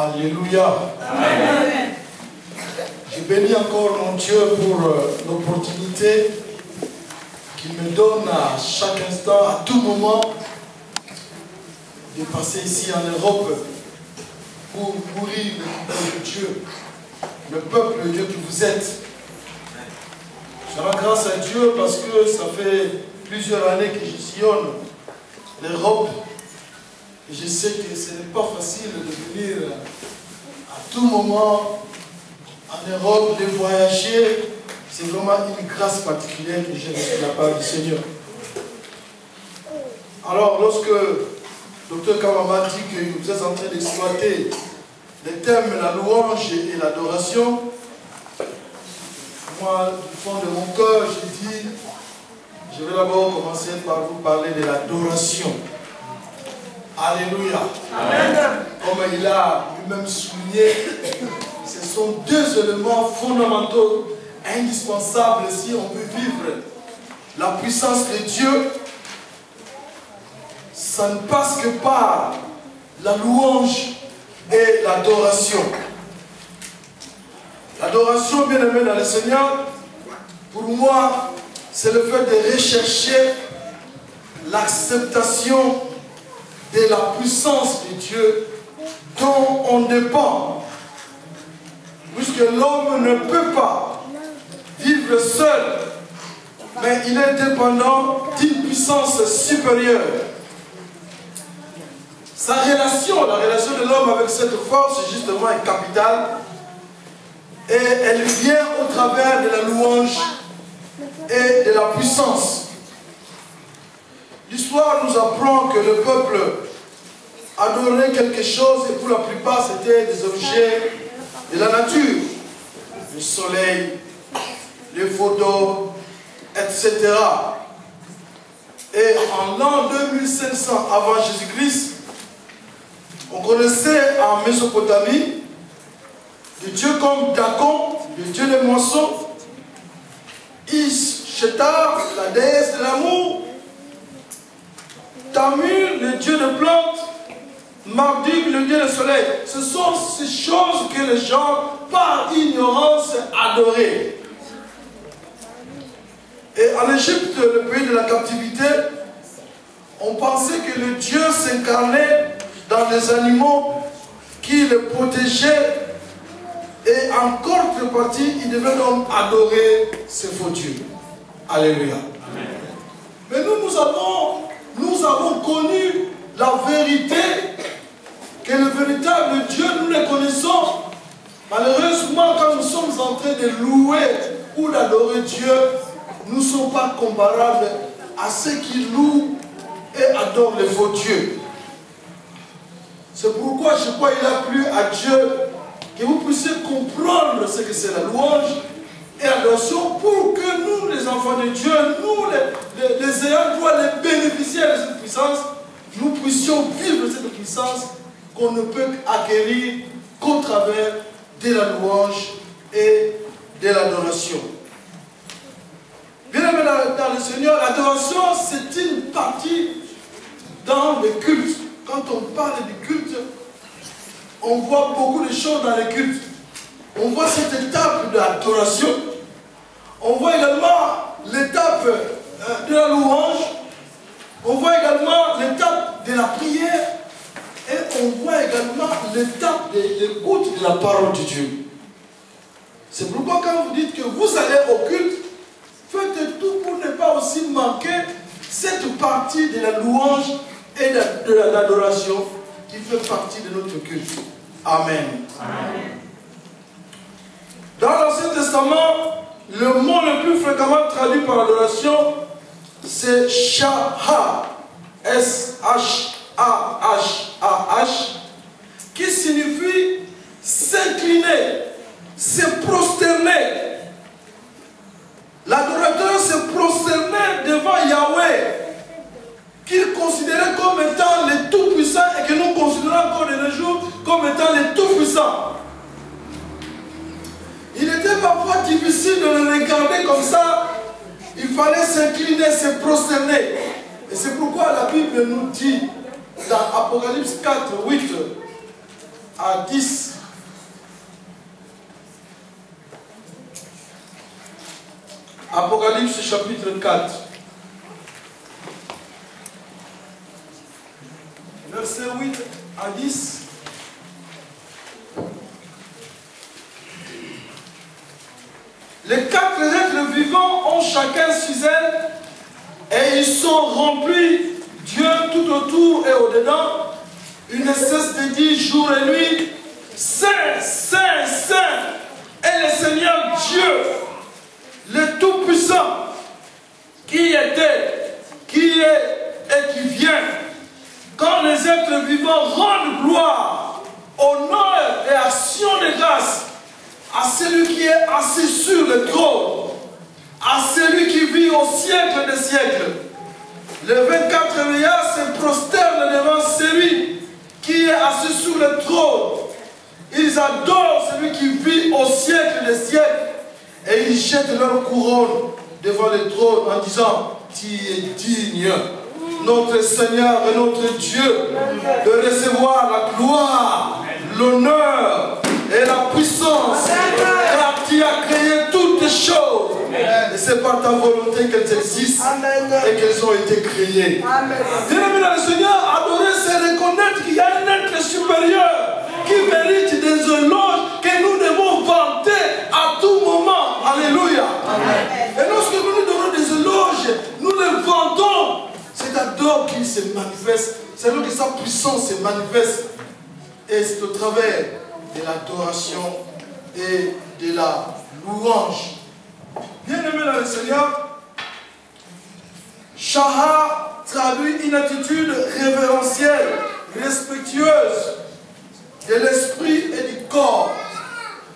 Alléluia. Amen. Je bénis encore mon Dieu pour l'opportunité qu'il me donne à chaque instant, à tout moment, de passer ici en Europe pour mourir le peuple de Dieu, le peuple de Dieu que vous êtes. Je rends grâce à Dieu parce que ça fait plusieurs années que je sillonne l'Europe. Et je sais que ce n'est pas facile de venir à tout moment en Europe, de voyager. C'est vraiment une grâce particulière que j'ai reçue de la part du Seigneur. Alors, lorsque Dr Kamama dit que vous êtes en train d'exploiter les thèmes, la louange et l'adoration, moi, du fond de mon cœur, j'ai dit, je vais d'abord commencer par vous parler de l'adoration. Alléluia. Amen. Comme il a lui-même souligné, ce sont deux éléments fondamentaux, indispensables si on veut vivre la puissance de Dieu. Ça ne passe que par la louange et l'adoration. L'adoration, bien aimé dans le Seigneur, pour moi, c'est le fait de rechercher l'acceptation de la puissance de Dieu dont on dépend. Puisque l'homme ne peut pas vivre seul, mais il est dépendant d'une puissance supérieure. Sa relation, la relation de l'homme avec cette force, justement, est capitale. Et elle vient au travers de la louange et de la puissance. L'histoire nous apprend que le peuple adorait quelque chose et pour la plupart c'était des objets de la nature. Le soleil, les photos, etc. Et en l'an 2500 avant Jésus-Christ, on connaissait en Mésopotamie des dieux comme Dagon, le dieu des moissons, Ishtar, la déesse de l'amour, Tamur, le dieu de plantes, Marduk, le dieu du soleil. Ce sont ces choses que les gens, par ignorance, adoraient. Et en Égypte, le pays de la captivité, on pensait que le Dieu s'incarnait dans des animaux qui le protégeaient. Et en contrepartie, il devait donc adorer ces faux dieux. Alléluia. Amen. Mais nous avons connu la vérité, que le véritable Dieu, nous le connaissons. Malheureusement, quand nous sommes en train de louer ou d'adorer Dieu, nous ne sommes pas comparables à ceux qui louent et adorent les faux dieux. C'est pourquoi je crois qu'il a plu à Dieu que vous puissiez comprendre ce que c'est la louange et l'adoration pour que nous, les enfants de Dieu, nous, les ayants droit, les bénéficiaires de cette puissance, nous puissions vivre cette puissance qu'on ne peut acquérir qu'au travers de la louange et de l'adoration. Bien aimé dans le Seigneur, l'adoration, c'est une partie dans le culte. Quand on parle du culte, on voit beaucoup de choses dans les cultes. On voit cette étape de l'adoration. On voit également l'étape de la louange. On voit également l'étape de la prière. Et on voit également l'étape de l'écoute de la parole de Dieu. C'est pourquoi quand vous dites que vous allez au culte, faites tout pour ne pas aussi manquer cette partie de la louange et de l'adoration qui fait partie de notre culte. Amen. Amen. Dans l'Ancien Testament, le mot le plus fréquemment traduit par l'adoration, c'est Shaha, S-H-A-H-A-H, qui signifie s'incliner, se prosterner. L'adorateur se prosternait devant Yahweh, qu'il considérait comme étant le Tout-Puissant et que nous considérons encore de nos jours comme étant le Tout-Puissant. Il était parfois difficile de le regarder comme ça. Il fallait s'incliner, se prosterner. Et c'est pourquoi la Bible nous dit dans Apocalypse 4, 8, à 10. Apocalypse chapitre 4. Verset 8 à 10. Les 4 êtres vivants ont chacun 6 ailes et ils sont remplis, Dieu tout autour et au-dedans. Ils ne cessent de dire jour et nuit, Saint, Saint, Saint est le Seigneur Dieu, le Tout-Puissant, qui était, qui est et qui vient. Quand les êtres vivants rendent gloire, honneur et action de grâce à celui qui est assis sur le trône, à celui qui vit au siècle des siècles. Les 24 vieillards se prosternent devant celui qui est assis sur le trône. Ils adorent celui qui vit au siècle des siècles et ils jettent leur couronne devant le trône en disant, tu es digne, notre Seigneur et notre Dieu, de recevoir la gloire, l'honneur et la puissance, car tu as créé toutes choses. Et c'est par ta volonté qu'elles existent et qu'elles ont été créées. Bien-aimé dans le Seigneur, adorer, c'est reconnaître qu'il y a un être supérieur qui mérite des éloges que nous devons vanter à tout moment. Alléluia. Et lorsque nous nous donnons des éloges, nous les vantons. C'est d'abord qu'il se manifeste. C'est là que sa puissance se manifeste. Et c'est au travers de l'adoration et de la louange. Bien-aimé dans le Seigneur, Shahar traduit une attitude révérentielle, respectueuse de l'esprit et du corps,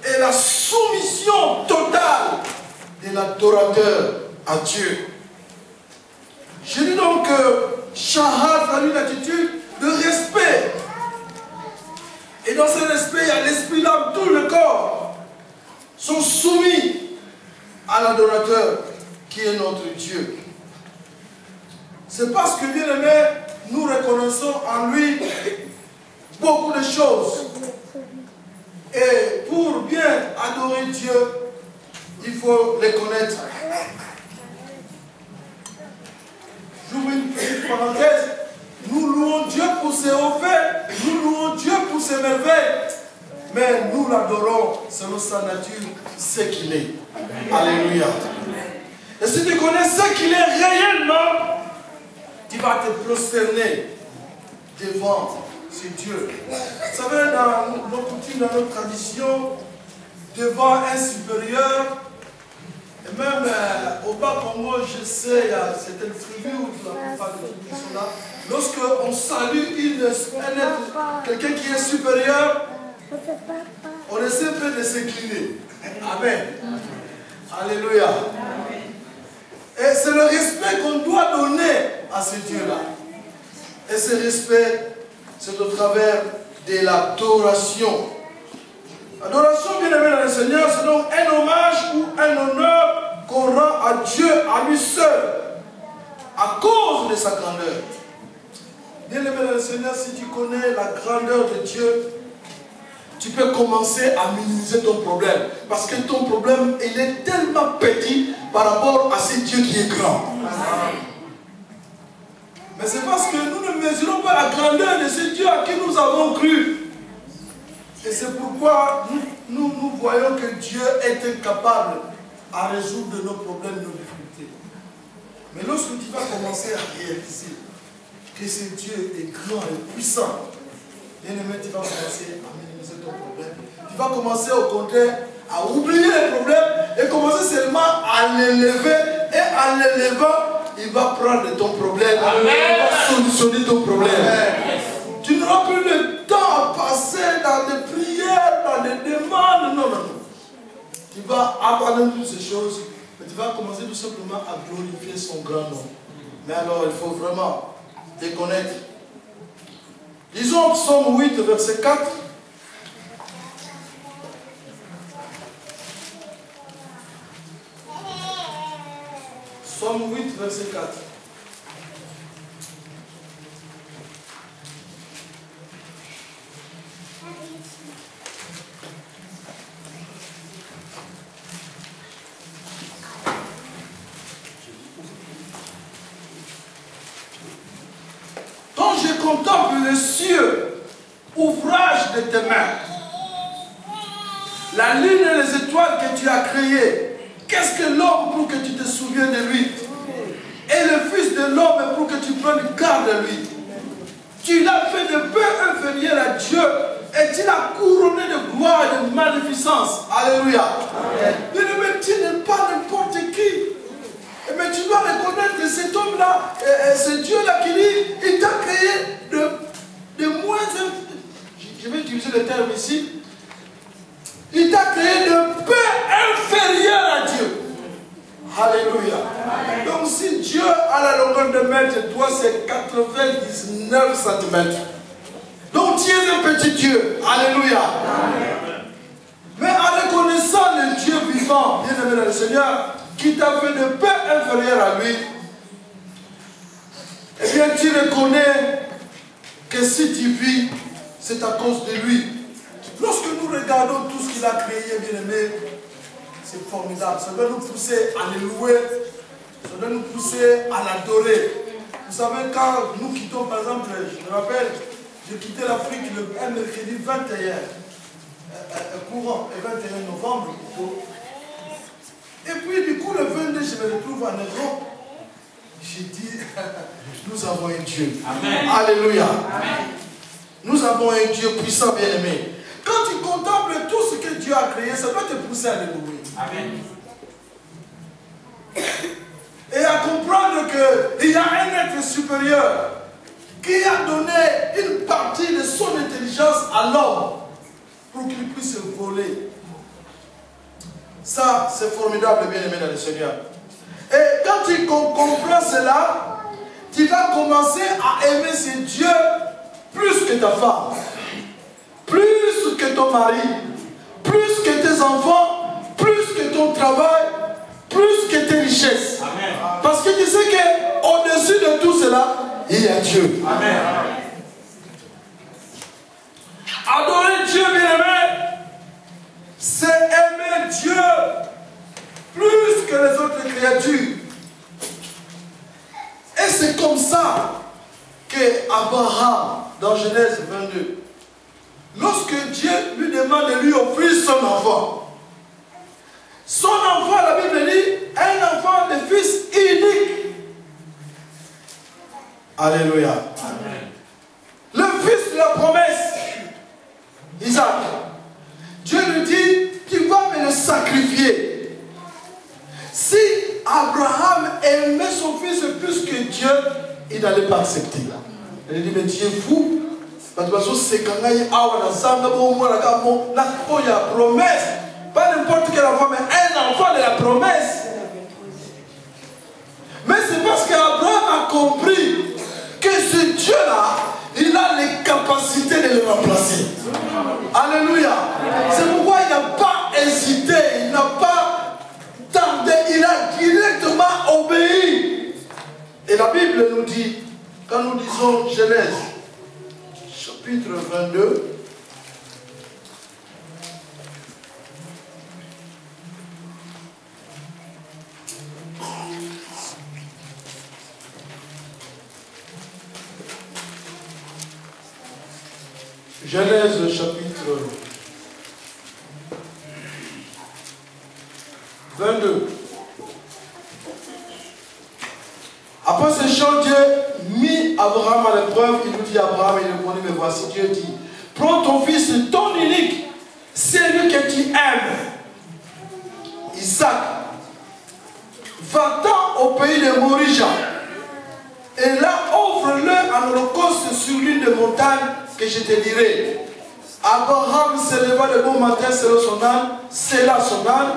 et la soumission totale de l'adorateur à Dieu. Je dis donc que Shahar traduit une attitude de respect. Et dans ce respect, il y a l'esprit, l'âme, tout le corps sont soumis à l'adorateur qui est notre Dieu. C'est parce que, bien aimé, nous reconnaissons en lui beaucoup de choses. Et pour bien adorer Dieu, il faut les connaître. J'ouvre une petite parenthèse. Nous louons Dieu pour ses hauts faits, nous louons Dieu pour ses merveilles, mais nous l'adorons selon sa nature, ce qu'il est. Alléluia. Et si tu connais ce qu'il est réellement, tu vas te prosterner devant ce Dieu. Vous savez, dans nos coutumes, dans notre tradition, devant un supérieur, et même au Bas-Congo, je sais, il y a certaines tribus où la plupart de toutes sont là. Lorsqu'on salue quelqu'un qui est supérieur, on essaie peu de s'incliner. Amen. Alléluia. Et c'est le respect qu'on doit donner à ce Dieu-là. Et ce respect, c'est au travers de l'adoration. L'adoration, bien aimé dans le Seigneur, c'est donc un hommage ou un honneur qu'on rend à Dieu, à lui seul, à cause de sa grandeur. Bien aimé dans le Seigneur, si tu connais la grandeur de Dieu, tu peux commencer à minimiser ton problème. Parce que ton problème, il est tellement petit par rapport à ce Dieu qui est grand. Mais c'est parce que nous ne mesurons pas la grandeur de ce Dieu à qui nous avons cru. Et c'est pourquoi nous voyons que Dieu est incapable à résoudre nos problèmes, nos difficultés. Mais lorsque tu vas commencer à réaliser que ce Dieu est grand et puissant, bien aimé, tu vas commencer à minimiser ton problème. Tu vas commencer au contraire à oublier les problèmes et commencer seulement à l'élever. Et en l'élevant, il va prendre ton problème. Amen. Il va solutionner ton problème. Amen. Tu n'auras plus le temps à passer dans des prières, dans des demandes. Non, non, non. Tu vas abandonner toutes ces choses, mais tu vas commencer tout simplement à glorifier son grand nom. Mais alors, il faut vraiment les connaître. Lisons Psaume 8, verset 4. Psaume 8, verset 4. contemple les cieux, ouvrage de tes mains, la lune et les étoiles que tu as créées, qu'est-ce que l'homme pour que tu te souviennes de lui? Et le Fils de l'homme pour que tu prennes garde de lui. Tu l'as fait de peu inférieur à Dieu et tu l'as couronné de gloire et de magnificence. Alléluia. Mais tu n'es pas n'importe qui. Mais tu dois reconnaître que cet homme-là, ce Dieu-là qui dit, il t'a créé de moins... Je vais utiliser le terme ici. Il t'a créé de peu inférieur à Dieu. Alléluia. Donc si Dieu a la longueur de mètre, toi c'est 99 cm. Donc tu es un petit Dieu. Alléluia. Mais en reconnaissant le Dieu vivant, bien aimé dans le Seigneur, qui t'a fait de peu inférieur à lui, eh bien tu reconnais que si tu vis, c'est à cause de lui. Lorsque nous regardons tout ce qu'il a créé, bien aimé, c'est formidable. Ça doit nous pousser à le louer. Ça doit nous pousser à l'adorer. Vous savez, quand nous quittons, par exemple, je me rappelle, j'ai quitté l'Afrique le mercredi 21 courant, et 21 novembre. Et puis, du coup, le 22, je me retrouve en Europe. J'ai dit, nous avons un Dieu. Amen. Alléluia. Amen. Nous avons un Dieu puissant, bien-aimé. Quand tu contemples tout ce que Dieu a créé, ça doit te pousser à le louer. Amen. Et à comprendre qu'il y a un être supérieur qui a donné une partie de son intelligence à l'homme pour qu'il puisse voler. Ça, c'est formidable, bien-aimé dans le Seigneur. Et quand tu comprends cela, tu vas commencer à aimer ce Dieu plus que ta femme, plus que ton mari, plus que tes enfants, plus que ton travail, plus que tes richesses. Amen. Parce que tu sais qu'au-dessus de tout cela, il y a Dieu. Amen. Adorer Dieu, bien-aimé, c'est aimer Dieu plus que les autres créatures. Et c'est comme ça qu'Abraham, dans Genèse 22, lorsque Dieu lui demande de lui offrir son enfant, la Bible dit, un enfant de fils unique. Alléluia. Amen. Le fils de la promesse, Isaac. Dieu lui dit, tu vas me le sacrifier. Si Abraham aimait son fils plus que Dieu, il n'allait pas accepter. Il dit, mais tu es fou. Parce que c'est quand il y a promesse. Pas n'importe quel enfant, mais un enfant de la promesse. Mais c'est parce qu'Abraham a compris que ce Dieu-là, il a les capacités de le remplacer. Alléluia. C'est pourquoi il n'a pas hésité, il n'a pas tardé, il a directement obéi. Et la Bible nous dit, quand nous disons Genèse, chapitre 22, Genèse chapitre 22. Après ce chant, Dieu mit Abraham à l'épreuve. Il nous dit Abraham, il répondit, mais voici, Dieu dit, prends ton fils, ton unique, celui que tu aimes, Isaac, va-t'en au pays de Morija, et là offre-le en holocauste sur l'une des montagnes que je te dirai. Abraham se leva le bon matin, scella son âne,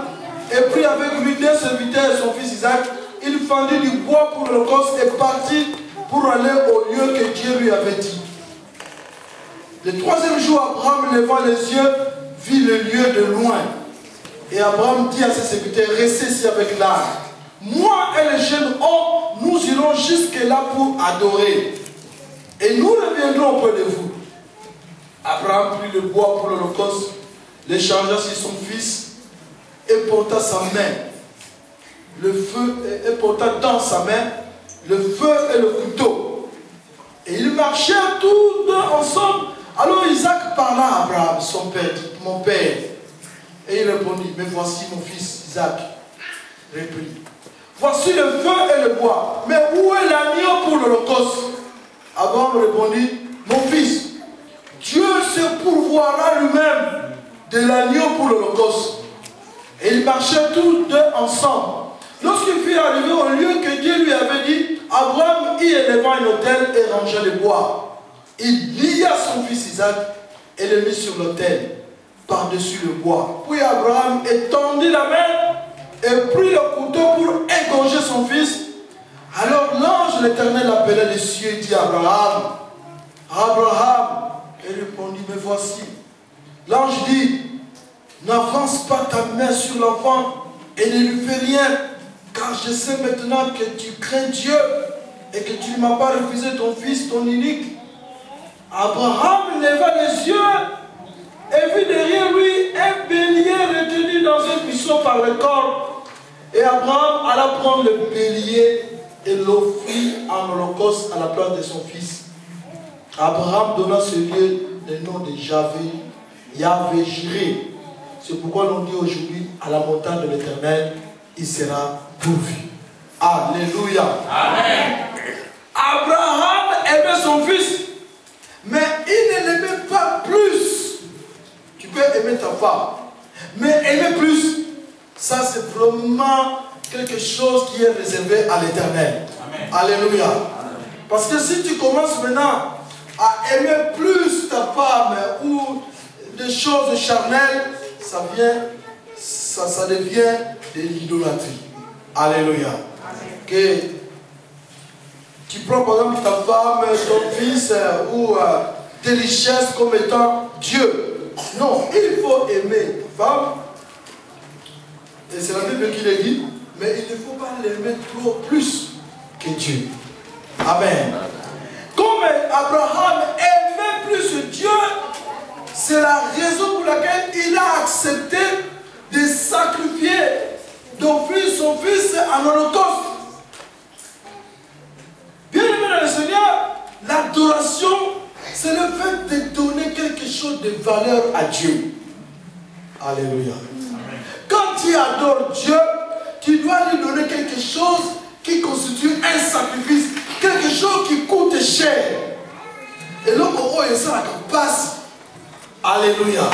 et prit avec lui deux serviteurs et son fils Isaac. Il fendit du bois pour l'holocauste et partit pour aller au lieu que Dieu lui avait dit. Le troisième jour, Abraham, levant les yeux, vit le lieu de loin. Et Abraham dit à ses serviteurs, restez ici avec l'âne. Moi et les jeunes hommes, nous irons jusque-là pour adorer. Et nous reviendrons auprès de vous. Abraham prit le bois pour l'holocauste, l'échangea sur son fils et porta sa main. Le feu, et porta dans sa main le feu et le couteau. Et ils marchaient tous deux ensemble. Alors Isaac parla à Abraham, son père, dit, mon père. Et il répondit, mais voici mon fils Isaac. Répondit, voici le feu et le bois, mais où est l'agneau pour l'holocauste? Abraham répondit, mon fils, Dieu se pourvoira lui-même de l'agneau pour l'holocauste. Et ils marchaient tous deux ensemble. Lorsqu'il fut arrivé au lieu que Dieu lui avait dit, Abraham y éleva un autel et rangea le bois. Il lia son fils Isaac et le mit sur l'autel, par-dessus le bois. Puis Abraham étendit la main et prit le couteau pour égorger son fils. Alors l'ange de l'Éternel appela des cieux et dit à Abraham, Abraham, et répondit, me voici. L'ange dit, n'avance pas ta main sur l'enfant et ne lui fais rien, car je sais maintenant que tu crains Dieu et que tu ne m'as pas refusé ton fils, ton unique. Abraham leva les yeux et vit derrière lui un bélier retenu dans un buisson par le corps. Et Abraham alla prendre le bélier et l'offrit en holocauste à la place de son fils. Abraham donna ce lieu le nom de Yahvé Jireh. C'est pourquoi l'on dit aujourd'hui, à la montagne de l'Éternel, il sera pourvu. Alléluia. Amen. Abraham aimait son fils, mais il ne l'aimait pas plus. Tu peux aimer ta femme, mais aimer plus, ça c'est vraiment quelque chose qui est réservé à l'Éternel. Alléluia. Amen. Parce que si tu commences maintenant à aimer plus ta femme ou des choses charnelles, ça devient de l'idolâtrie. Alléluia. Que tu prends par exemple ta femme, ton fils ou tes richesses comme étant Dieu. Non, il faut aimer ta femme. Et c'est la Bible qui le dit. Mais il ne faut pas l'aimer trop plus que Dieu. Amen. Comme Abraham aimait plus Dieu, c'est la raison pour laquelle il a accepté de sacrifier, d'offrir son fils en holocauste. Bien aimé dans le Seigneur, l'adoration, c'est le fait de donner quelque chose de valeur à Dieu. Alléluia. Quand tu adores Dieu, tu dois lui donner quelque chose qui constitue un sacrifice, quelque chose qui coûte cher. Et là, on ça la passe. Alléluia.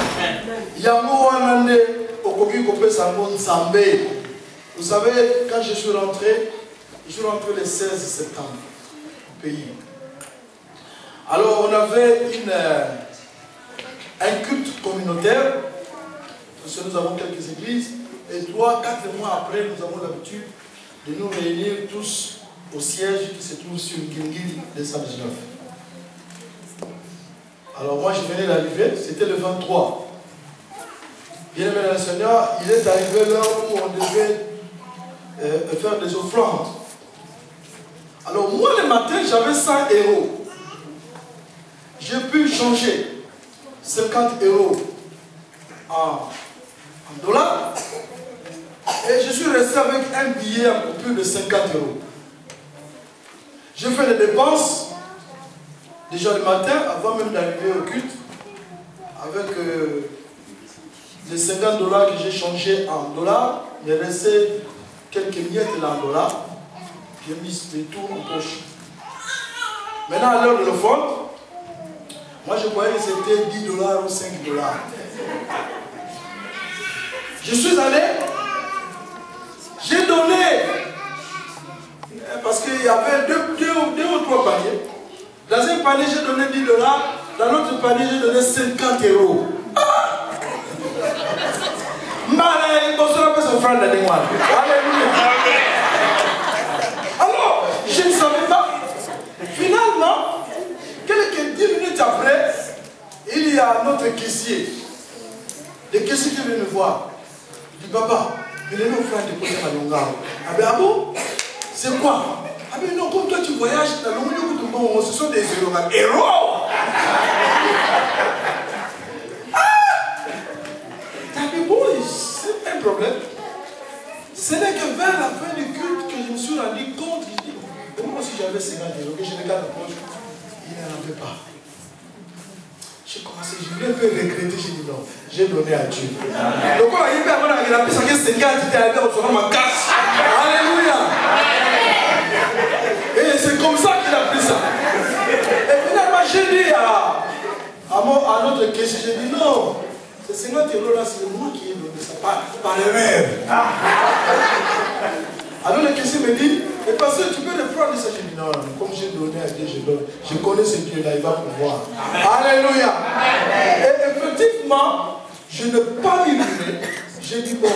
Vous savez, quand je suis rentré le 16 septembre au pays. Alors, on avait un culte communautaire, parce que nous avons quelques églises, et 3-4 mois après, nous avons l'habitude de nous réunir tous au siège qui se trouve sur Guingui 219. Alors moi je venais d'arriver, c'était le 23. Bien aimé dans le Seigneur, il est arrivé l'heure où on devait faire des offrandes. Alors moi le matin j'avais 100 €. J'ai pu changer 50 € en dollars. Et je suis resté avec un billet un peu plus de 50 €. J'ai fait des dépenses. Déjà le matin, avant même d'arriver au culte, avec les 50 $ que j'ai changés en dollars, il est resté quelques miettes là en dollars. J'ai mis les tours en poche. Maintenant, à l'heure de l'offrande, moi je croyais que c'était 10 $ ou 5 $. Je suis allé, j'ai donné, parce qu'il y avait deux ou trois paniers. Dans un panier, j'ai donné 10 $. Dans l'autre panier, j'ai donné 50 €. Alors, je ne savais pas. Finalement, quelques 10 minutes après, il y a notre caissier. Le caissier qui vient me voir. Il dit, papa, il est mon frère de côté à Longaro. Ah ben, ah bon? C'est quoi? Ah mais non, comme toi tu voyages, ce sont des héros. Héros! Mais bon, c'est un problème. Ce n'est que vers la fin du culte que je me suis rendu compte. Je dis, moi si j'avais 50 € que je regarde la poche, il n'en avait pas. J'ai commencé, je voulais un peu regretter, j'ai dit non, j'ai donné à Dieu. Donc quand il a pu savoir que c'est gars qui était arrivé au second ma casse. Alléluia. Et c'est comme ça qu'il a pris ça. Et finalement, j'ai dit à notre question, j'ai dit non, c'est 50 € là, c'est moi qui ai donné ça, par erreur. Alors le question me dit, mais parce que tu peux le prendre ça. Je dis non, comme j'ai donné à Dieu, je donne. Je connais ce Dieu-là, il va pouvoir. Alléluia. Et effectivement, je n'ai pas mis donner. J'ai dit bon,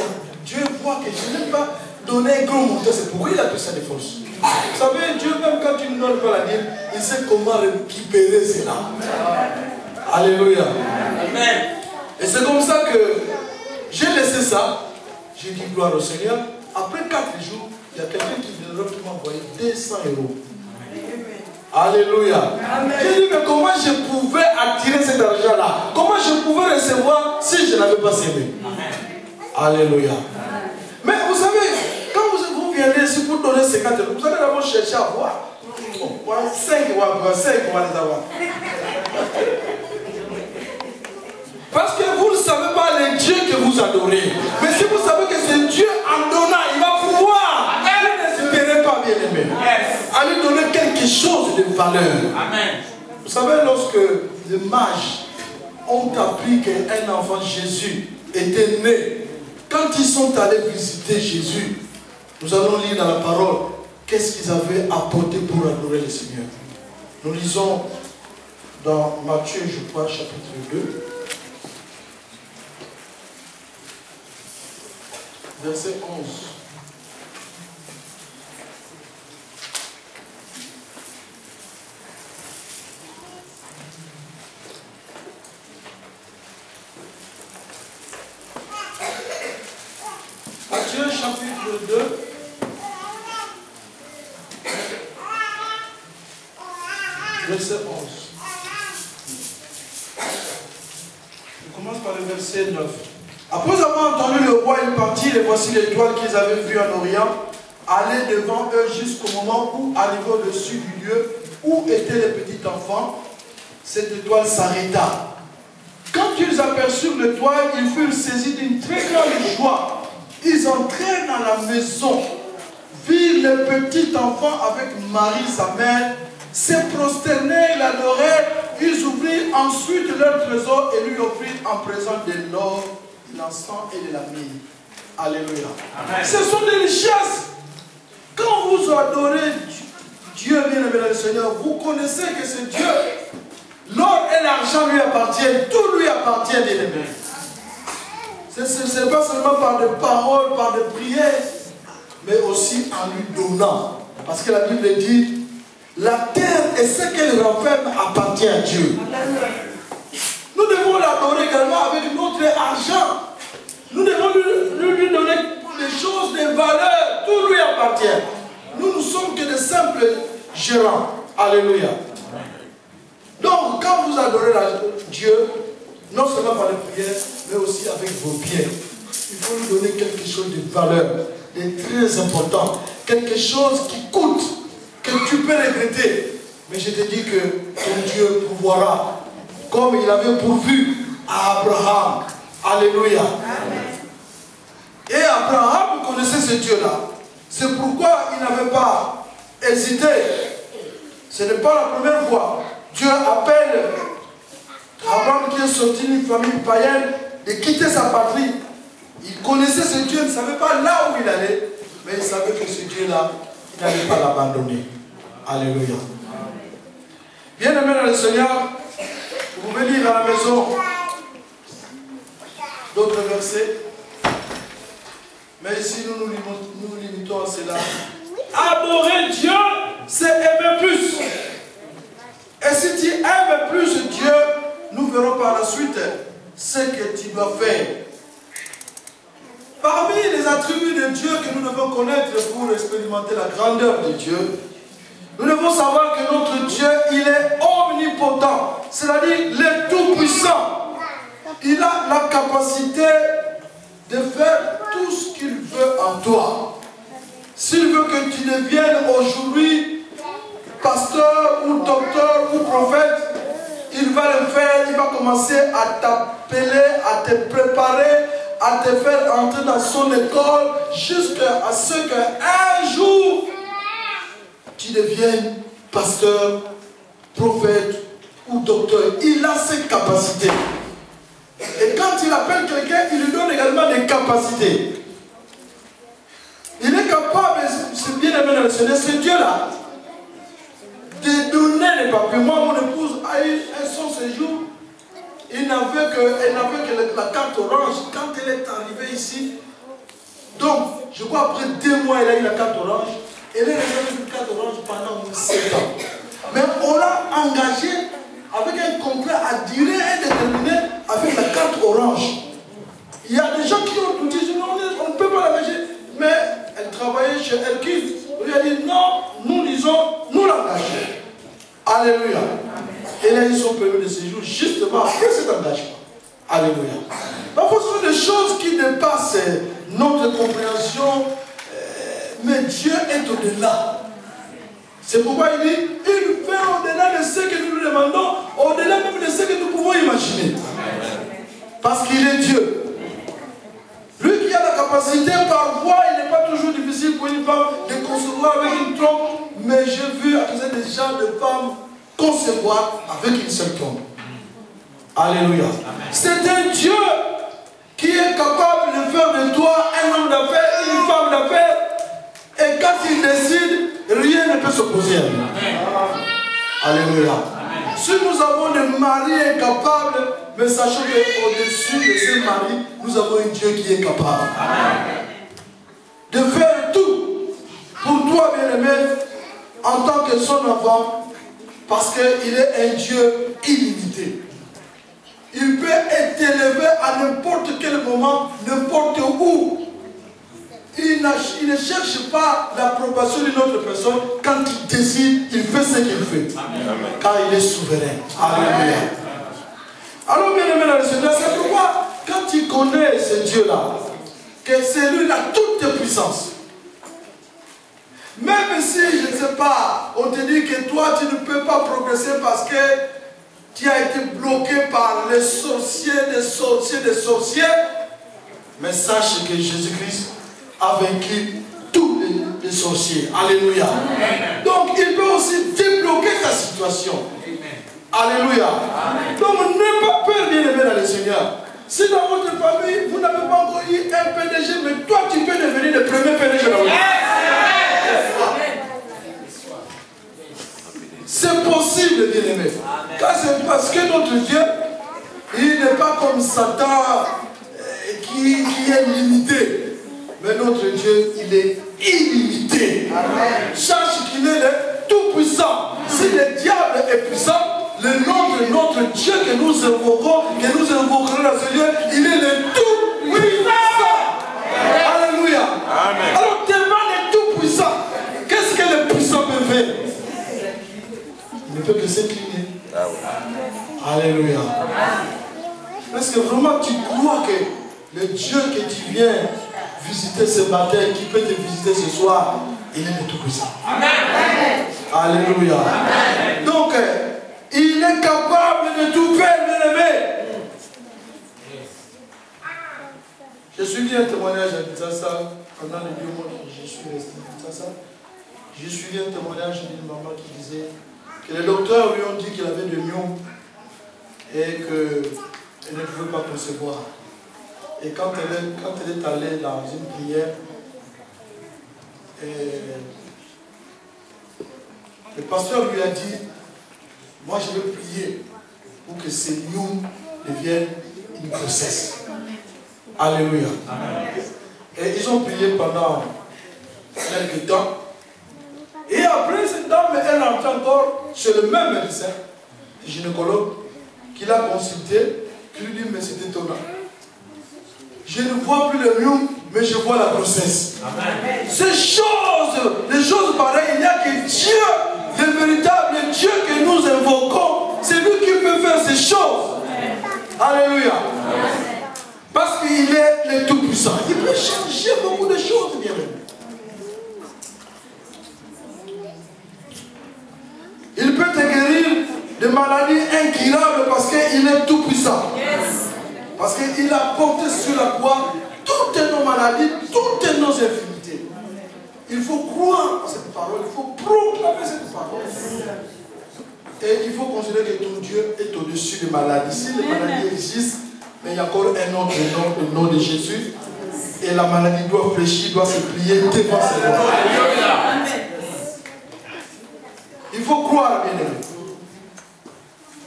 Dieu voit que je n'ai pas donné un grand montant. C'est pourquoi il a pris ça de force. Vous savez, Dieu, même quand tu ne donnes pas la Bible, il sait comment récupérer cela. Alléluia. Amen. Et c'est comme ça que j'ai laissé ça. J'ai dit gloire au Seigneur. Après 4 jours, il y a quelqu'un qui m'a envoyé 200 €. Alléluia. J'ai dit, mais comment je pouvais attirer cet argent-là? Comment je pouvais recevoir si je n'avais pas semé? Alléluia. Mais vous savez, quand vous viendez ici pour donner 50 €, vous allez d'abord chercher à voir. 5 €, on va les avoir. Parce que vous ne savez pas le Dieu que vous adorez. Mais si vous savez que c'est Dieu en donnant, il va pouvoir. Ne n'espérez pas, bien aimé. À lui donner quelque chose de valeur. Amen. Vous savez, lorsque les mages ont appris qu'un enfant Jésus était né, quand ils sont allés visiter Jésus, nous allons lire dans la parole qu'est-ce qu'ils avaient apporté pour adorer le Seigneur. Nous lisons dans Matthieu, je crois, chapitre 2. Verset 11. Matthieu chapitre 2. Verset 11. On commence par le verset 9. Après avoir entendu le roi, ils partirent, et voici l'étoile qu'ils avaient vue en Orient, aller devant eux jusqu'au moment où, arrivé au-dessus du lieu où était le petit enfant, cette étoile s'arrêta. Quand ils aperçurent l'étoile, ils furent saisis d'une très grande joie. Ils entrèrent dans la maison, virent le petit enfant avec Marie, sa mère, se prosternèrent, l'adorèrent, ils ouvrirent ensuite leur trésor et lui offrirent en présent de l'or, l'encens et de la myrrhe. Alléluia. Amen. Ce sont des richesses. Quand vous adorez Dieu, bien-aimé le Seigneur, vous connaissez que c'est Dieu. L'or et l'argent lui appartiennent. Tout lui appartient, bien-aimé. Ce n'est pas seulement par des paroles, par des prières, mais aussi en lui donnant. Parce que la Bible dit, la terre et ce qu'elle renferme appartient à Dieu. Nous devons l'adorer également avec notre argent. Nous devons lui donner des choses, des valeurs. Tout lui appartient. Nous ne sommes que des simples gérants. Alléluia. Donc, quand vous adorez Dieu, non seulement par les prières, mais aussi avec vos biens, il faut lui donner quelque chose de valeur, de très important. Quelque chose qui coûte, que tu peux regretter. Mais je te dis que ton Dieu pourvoira. Comme il avait pourvu à Abraham. Alléluia. Amen. Et Abraham, vous connaissez ce Dieu-là. C'est pourquoi il n'avait pas hésité. Ce n'est pas la première fois. Dieu appelle Abraham qui est sorti d'une famille païenne de quitter sa patrie. Il connaissait ce Dieu, il ne savait pas là où il allait, mais il savait que ce Dieu-là, il n'allait pas l'abandonner. Alléluia. Bien-aimé dans le Seigneur, vous pouvez lire à la maison d'autres versets. Mais ici, nous nous limitons à cela. Adorer Dieu, c'est aimer plus. Et si tu aimes plus Dieu, nous verrons par la suite ce que tu dois faire. Parmi les attributs de Dieu que nous devons connaître pour expérimenter la grandeur de Dieu, nous devons savoir que notre Dieu, il est omnipotent, c'est-à-dire le Tout-Puissant. Il a la capacité de faire tout ce qu'il veut en toi. S'il veut que tu deviennes aujourd'hui pasteur ou docteur ou prophète, il va le faire, il va commencer à t'appeler, à te préparer, à te faire entrer dans son école, jusqu'à ce qu'un jour, tu deviennes pasteur, prophète ou docteur. Il a ses capacités. Et quand il appelle quelqu'un, il lui donne également des capacités. Il est capable, c'est bien aimé dans le Seigneur, c'est Dieu-là, de donner les papiers. Moi, mon épouse a eu son séjour. Elle n'avait que la carte orange quand elle est arrivée ici. Donc, je crois après 2 mois, elle a eu la carte orange. Elle est restée avec une carte orange pendant 7 ans. Mais on l'a engagée avec un contrat à durée indéterminée avec la carte orange. Il y a des gens qui ont dit non, on ne peut pas l'engager. Mais elle travaillait chez Elkis. On lui a dit non, nous disons, nous l'engageons. Alléluia. Et là, ils sont permis de séjour justement après cet engagement. Alléluia. Parfois, ce sont des choses qui dépassent notre compréhension, mais Dieu est au-delà. C'est pourquoi il dit, il fait au-delà de ce que nous lui demandons, au-delà même de ce que nous pouvons imaginer. Parce qu'il est Dieu. Lui qui a la capacité, parfois, il n'est pas toujours difficile pour une femme de concevoir avec une trompe, mais j'ai vu à cause des gens de femmes concevoir avec une seule trompe. Alléluia. C'est un Dieu qui est capable de faire de toi un homme d'affaires, une femme d'affaires, et quand il décide, rien ne peut s'opposer à lui. Alléluia. Si nous avons des maris incapables, mais sachons qu'au-dessus de ces maris, nous avons un Dieu qui est capable de faire tout pour toi, bien-aimé, en tant que son enfant, parce qu'il est un Dieu illimité. Il peut être élevé à n'importe quel moment, n'importe où. Il ne cherche pas l'approbation d'une autre personne. Quand il décide, il fait ce qu'il fait. Amen. Car il est souverain. Alléluia. Alors, bien aimé dans le Seigneur, c'est pourquoi, quand tu connais ce Dieu-là, que c'est lui la toute puissance. Même si, je ne sais pas, on te dit que toi, tu ne peux pas progresser parce que tu as été bloqué par les sorciers, des sorciers, mais sache que Jésus-Christ a vaincu tous les sorciers. Alléluia. Amen. Donc, il peut aussi débloquer ta situation. Amen. Alléluia. Amen. Donc, n'aie pas peur, bien-aimé dans le Seigneur. Si dans votre famille, vous n'avez pas encore eu un PDG, mais toi, tu peux devenir le premier PDG dans votre famille. C'est possible, bien-aimé. Car c'est parce que notre Dieu, il n'est pas comme Satan qui est limité. Mais notre Dieu, il est illimité. Amen. Sache qu'il est le tout-puissant. Si le diable est puissant, notre Dieu que nous invoquons, que nous invoquerons dans ce lieu, il est le tout-puissant. Alléluia. Amen. Alors, devant le tout-puissant, qu'est-ce que le puissant peut faire? Il ne peut que s'incliner. Alléluia. Est-ce que vraiment tu crois que le Dieu que tu viens visiter ce matin, qui peut te visiter ce soir, il est le tout-puissant? Amen. Alléluia. Amen. Donc, il est capable de tout faire, bien-aimé. Je suivi un témoignage à Kinshasa pendant les 2 mois que je suis resté à Kinshasa. J'ai suivi un témoignage d'une maman qui disait que les docteurs lui ont dit qu'il avait des myopes et qu'elle ne pouvait pas concevoir. Et quand elle est allée dans une prière, le pasteur lui a dit, moi je vais prier pour que ces myopes deviennent une grossesse. Alléluia. Amen. Et ils ont prié pendant quelques temps. Et après, cette dame, elle rentre encore chez le même médecin, le gynécologue, qui l'a consulté, qui lui dit, mais c'est étonnant. Je ne vois plus le myome, mais je vois la grossesse. Amen. Ces choses, des choses pareilles, il n'y a que Dieu, le véritable Dieu que nous invoquons. C'est lui qui peut faire ces choses. Amen. Alléluia. Amen. Parce qu'il est le Tout-Puissant. Il peut changer beaucoup de choses, bien même. Il peut te guérir de maladies incurables parce qu'il est tout puissant. Parce qu'il a porté sur la croix toutes nos maladies, toutes nos infirmités. Il faut croire à cette parole, il faut proclamer cette parole. Et il faut considérer que ton Dieu est au-dessus des maladies. Si les maladies existent, mais il y a encore un autre nom, le nom de Jésus. Et la maladie doit fléchir, doit se plier devant ses lois. Il faut croire, bien aimé.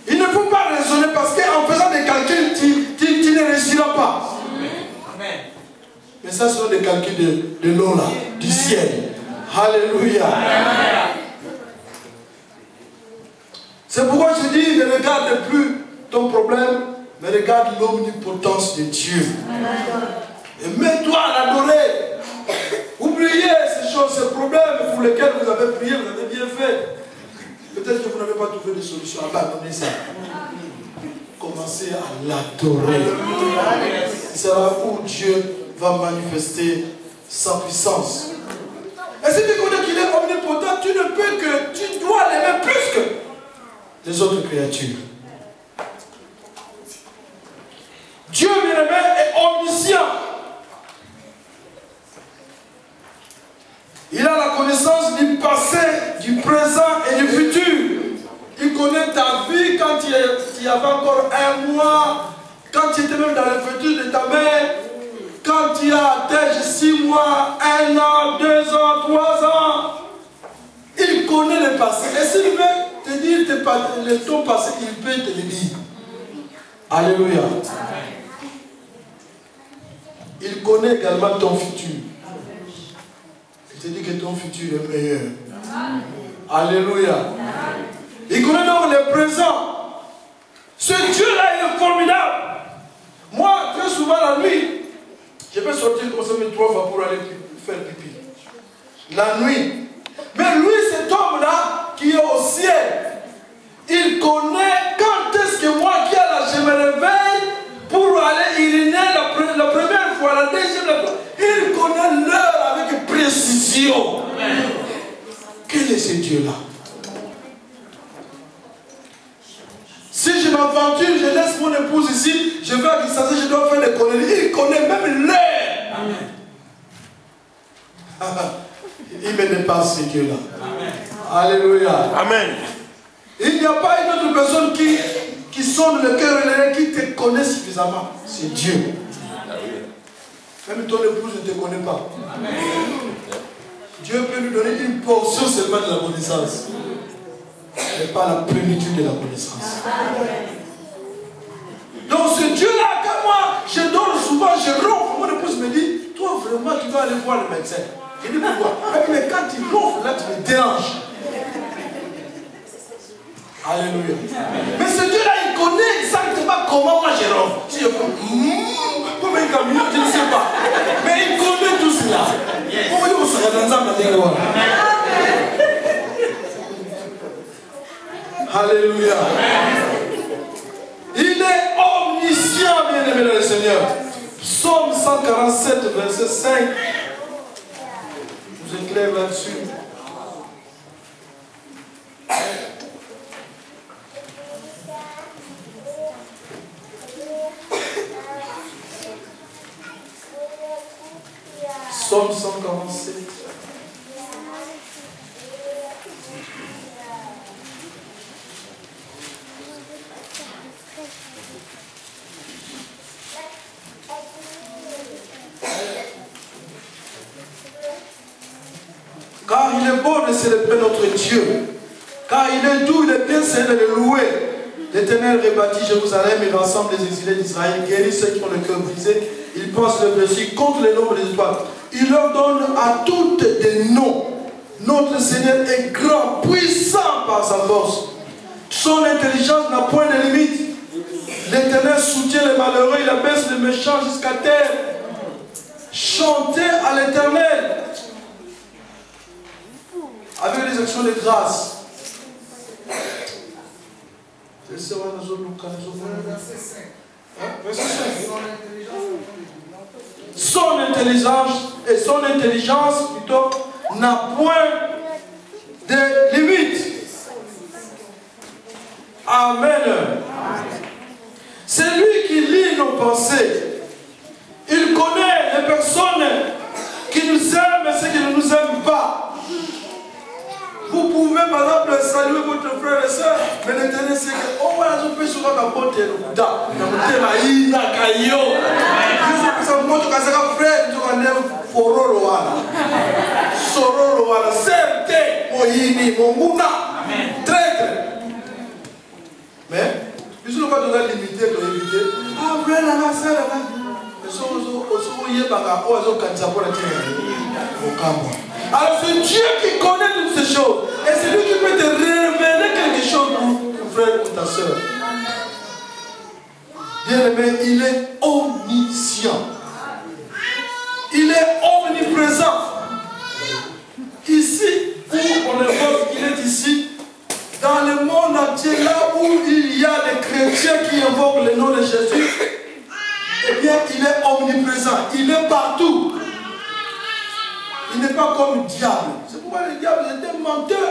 Il ne faut pas raisonner parce qu'en faisant des calculs, tu ne réussiras pas. Mais ça, ce sont des calculs de l'eau là, du ciel. Alléluia. C'est pourquoi je dis, ne regarde plus ton problème, mais regarde l'omnipotence de Dieu. Et mets-toi à l'adorer. Oubliez ces choses, ces problèmes pour lesquels vous avez prié, vous avez bien fait. Peut-être que vous n'avez pas trouvé de solution. Abandonnez ça. Commencez à l'adorer. C'est là où Dieu va manifester sa puissance. Et si tu connais qu'il est omnipotent, tu ne peux que, tu dois l'aimer plus que les autres créatures. Dieu, bien-aimé, est omniscient. Il a la connaissance du passé, du présent et du futur. Il connaît ta vie quand tu avais encore un mois, quand tu étais même dans le futur de ta mère, quand tu as atteint 6 mois, 1 an, 2 ans, 3 ans. Il connaît le passé. Et s'il veut te dire ton passé, il peut te le dire. Alléluia. Il connaît également ton futur. Il te dit que ton futur est meilleur. Alléluia. Il connaît donc le présent. Ce Dieu-là, il est formidable. Moi, très souvent la nuit, je peux sortir comme ça 3 fois pour aller faire pipi. La nuit. Mais lui, cet homme-là, qui est au ciel, il connaît quand est-ce que moi qui ai là, je me réveille pour aller uriner la première fois, la deuxième fois. Il connaît l'heure avec précision. Amen. Quel est ce Dieu-là? Si je m'aventure, je laisse mon épouse ici, je vais à distance, je dois faire des conneries. Il connaît même l'heure. Il me dépasse ce Dieu-là. Alléluia. Amen. Il n'y a pas une autre personne qui sonne le cœur et les qui te connaît suffisamment. C'est Dieu. Même ton épouse ne te connaît pas. Amen. Dieu peut lui donner une portion seulement de la connaissance. Mais pas la plénitude de la connaissance. Donc ce Dieu-là, quand moi, je dors souvent, je ronfle. Mon épouse me dit, toi vraiment, tu dois aller voir le médecin. Je dis pourquoi? Mais quand tu ronfles, là, tu me déranges. Alléluia. Mais ce Dieu-là, il connaît exactement comment moi je ronfle. Si je fais comme un camion, je ne sais pas. Mais il connaît tout cela. Comment on se regarde ensemble à Alléluia. Il est omniscient, bien-aimé dans le Seigneur. Psaume 147, verset 5. Je vous éclaire là-dessus. Psaume 147. Car il est bon de célébrer notre Dieu. Car il est doux, il est bien sain de le louer. L'Éternel rebâtit Jérusalem et rassemble les exilés d'Israël, guérit ceux qui ont le cœur brisé. Il pense le blessé contre les nombres des étoiles. Il leur donne à toutes des noms. Notre Seigneur est grand, puissant par sa force. Son intelligence n'a point de limite. L'Éternel soutient les malheureux, il abaisse les méchants jusqu'à terre. Chantez à l'Éternel avec des actions de grâce. Son intelligence plutôt n'a point de limite. Amen. C'est lui qui lit nos pensées. Il connaît les personnes qui nous aiment et ceux qui ne nous aiment pas. Vous pouvez par exemple saluer votre frère et soeur, mais l'Éternel sait que oh voilà, je peux souvent m'apporter le da. Mais, ils ne pas donner limité, limité. Ah, frère, là, ça, là, là. Alors c'est Dieu qui connaît toutes ces choses. Et c'est lui qui peut te révéler quelque chose pour ton frère ou ta soeur. Bien aimé, il est omniscient. Il est omniprésent. Ici où on évoque, il est ici. Dans le monde entier, là où il y a des chrétiens qui invoquent le nom de Jésus, eh bien, il est omniprésent. Il est partout. Il n'est pas comme le diable. C'est pourquoi le diable est un menteur.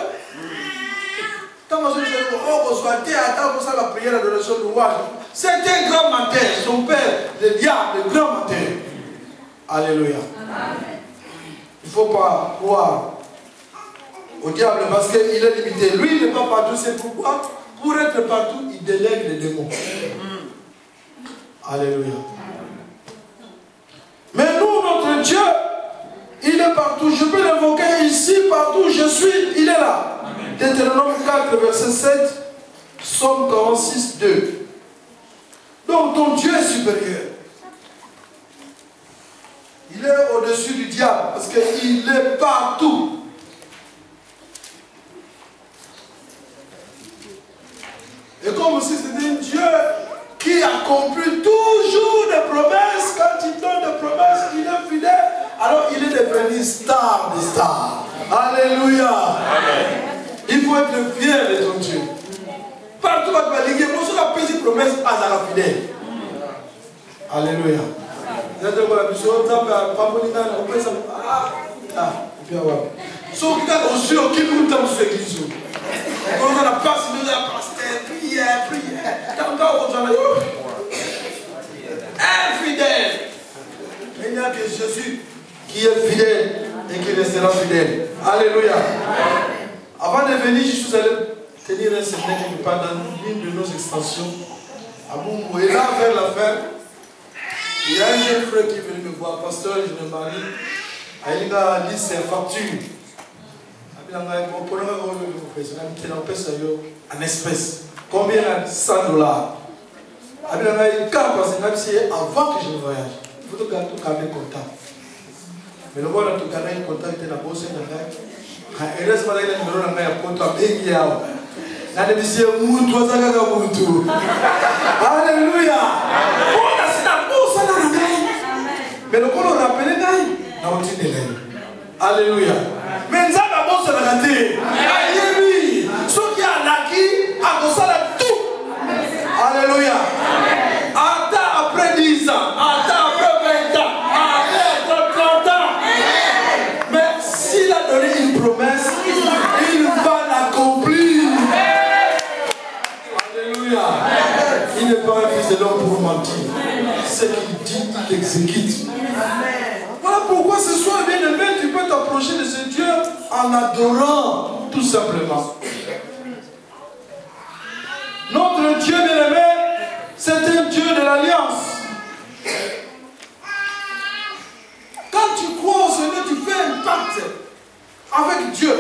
Quand on se dit, oh, on soit terre, attends, pour ça la prière, l'adoration, le louange. C'est un grand menteur. Son père, le diable, le grand menteur. Alléluia. Il ne faut pas croire au diable parce qu'il est limité. Lui, il n'est pas partout. C'est pourquoi, pour être partout, il délègue les démons. Alléluia. Mais nous, notre Dieu, il est partout. Je peux l'invoquer ici, partout où je suis, il est là. Deutéronome 4, verset 7, Psaume 46, 2. Donc ton Dieu est supérieur. Il est au-dessus du diable parce qu'il est partout. Et comme aussi c'est un Dieu qui accomplit toujours des promesses. Quand il donne des promesses, il est fidèle. Alors il est devenu star des stars. Alléluia. Amen. Il faut être fier de ton Dieu. Partout où tu vas liguer, moi je la petite promesse à la fidèle. Alléluia. Vous êtes dans la mission, vous avez on peut savoir. Ah, et puis avoir. Sauf que quand on suit, on quitte tout le temps sur l'église. Quand on a la passe, nous avons pasteur, prière. Quand on a infidèle. Il n'y a que Jésus qui est fidèle et qui restera fidèle. Alléluia. Avant de venir, je suis allé tenir un séminaire quelque part dans l'une de nos extensions à Bungu. Et là, vers la fin, il y a un jeune frère qui est venu me voir, pasteur, je me marie. Il a dit ses factures. En espèces. Combien? 100 $. Avant que je ne voyage, il faut tout garder comptable. Mais le monde a tout gardé comptable, il était dans la bourse. Heureusement, il y a un numéro de comptable. Alléluia. Mais le monde a rappelé. Alléluia. Mais nous avons besoin de la terre. Ceux qui ont acquis, à tout. Alléluia. Attends après 10 ans, attends après 20 ans, après 30 ans. Mais s'il a donné une promesse, il va l'accomplir. Alléluia. Il n'est pas un fils de l'homme pour mentir. Ce qu'il dit, il exécute. Voilà pourquoi ce soir, bien aimé, tu peux t'approcher de ce Dieu en adorant, tout simplement. Notre Dieu, bien aimé, c'est un Dieu de l'alliance. Quand tu crois au Seigneur, tu fais un pacte avec Dieu.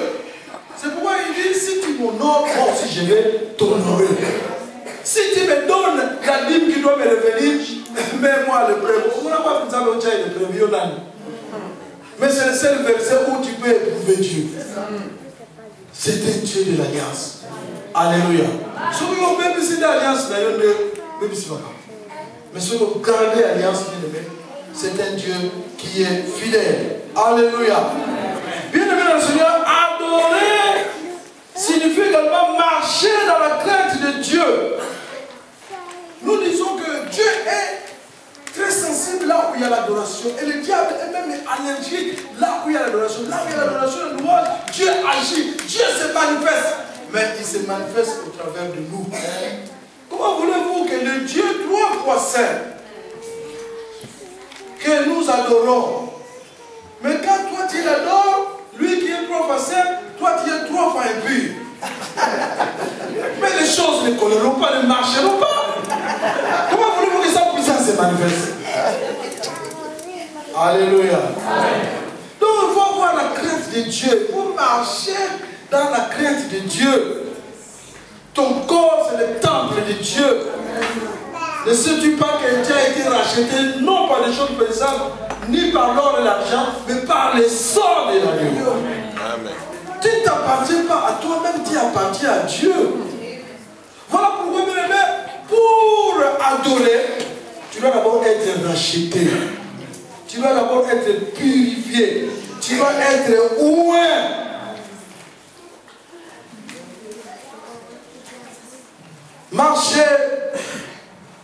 C'est pourquoi il dit, si tu m'honores, moi aussi je vais t'honorer. Si tu me donnes la dîme qui doit me revenir, mets-moi le prévu. On n'a pas besoin de le prévu. Mais c'est le seul verset où tu peux éprouver Dieu. C'est un Dieu de l'alliance. Alléluia. Si vous avez même si l'alliance, mais si vous gardez l'alliance, c'est un Dieu qui est fidèle. Alléluia. Bien aimé dans le Seigneur, adorer signifie également marcher dans la crainte de Dieu. Nous disons que Dieu est très sensible là où il y a l'adoration. Et le diable est même allergique là où il y a l'adoration. Là où il y a l'adoration, le louange, Dieu agit, Dieu se manifeste. mais il se manifeste au travers de nous. Comment voulez-vous que le Dieu 3 fois saint, que nous adorons, mais quand toi tu l'adores, lui qui est 3 fois saint, toi tu es 3 fois impur. Mais les choses ne colleront pas, ne marcheront pas. Comment voulez-vous que sa puissance se manifeste? Alléluia. Donc il faut avoir la crainte de Dieu. Il faut marcher dans la crainte de Dieu. Ton corps, c'est le temple de Dieu. Ne sais-tu pas que tu as été racheté, non par des choses présentes, ni par l'or et l'argent, mais par le sang de l'agneau. Tu ne t'appartiens pas à toi-même, tu appartiens à Dieu. Voilà pourquoi, bien aimé, pour adorer, tu dois d'abord être racheté. Tu dois d'abord être purifié. Tu dois être oint. Marcher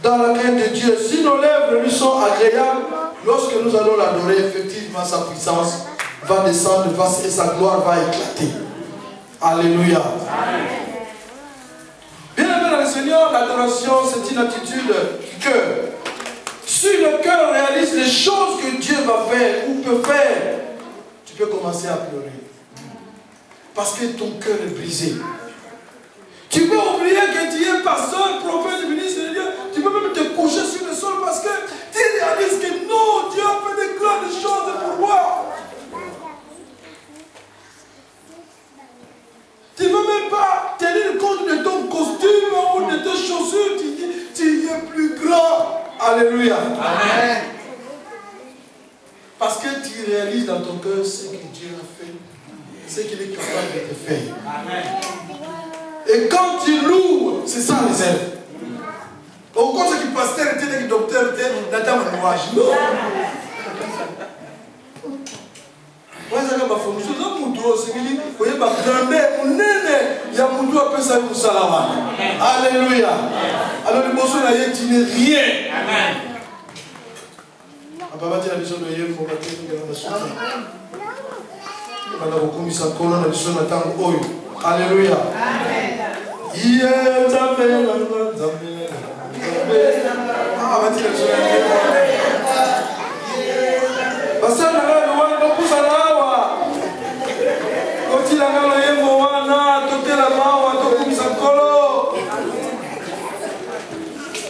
dans la crainte de Dieu. Si nos lèvres lui sont agréables, lorsque nous allons l'adorer, effectivement, sa puissance va descendre et sa gloire va éclater. Alléluia. Bien aimé dans le Seigneur, l'adoration, c'est une attitude du cœur. Si le cœur réalise les choses que Dieu va faire ou peut faire, tu peux commencer à pleurer. Parce que ton cœur est brisé. Tu peux oublier que tu es pasteur, prophète, ministre de Dieu. Tu peux même te coucher sur le sol parce que tu réalises que non, Dieu a fait de grandes choses pour moi. Tu ne veux même pas tenir compte de ton costume ou de tes chaussures. Tu dis, tu es plus grand. Alléluia. Amen. Parce que tu réalises dans ton cœur ce que Dieu a fait, ce qu'il est capable de te faire. Amen. Et quand tu loues, c'est sans réserve. Au contraire, ce qui pasteur était, le docteur était, n'attend pas de louage. Non. Alléluia. Alors le bonsoir tu n'es rien. Amen. Alléluia.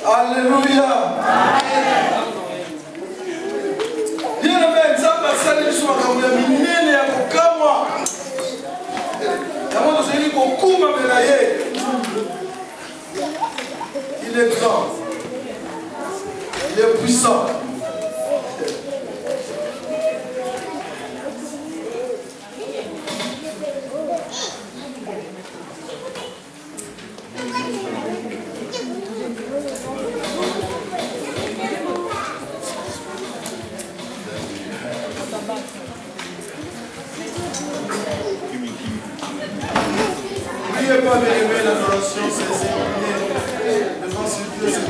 Alléluia. Bien aimé, ça passe à l'issue de la minée à Kokama. Il est grand. Il est puissant. N'oubliez pas, bien aimé, l'adoration, c'est prier devant ce Dieu, c'est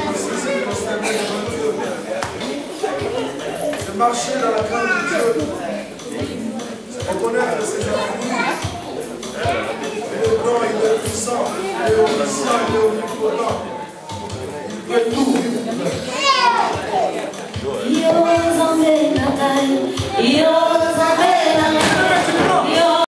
constater devant Dieu. C'est marcher dans la crainte de Dieu. C'est reconnaître le Seigneur en nous. Il est grand, il est puissant, il est omniscient, il est omnipotent. Il peut tout. Il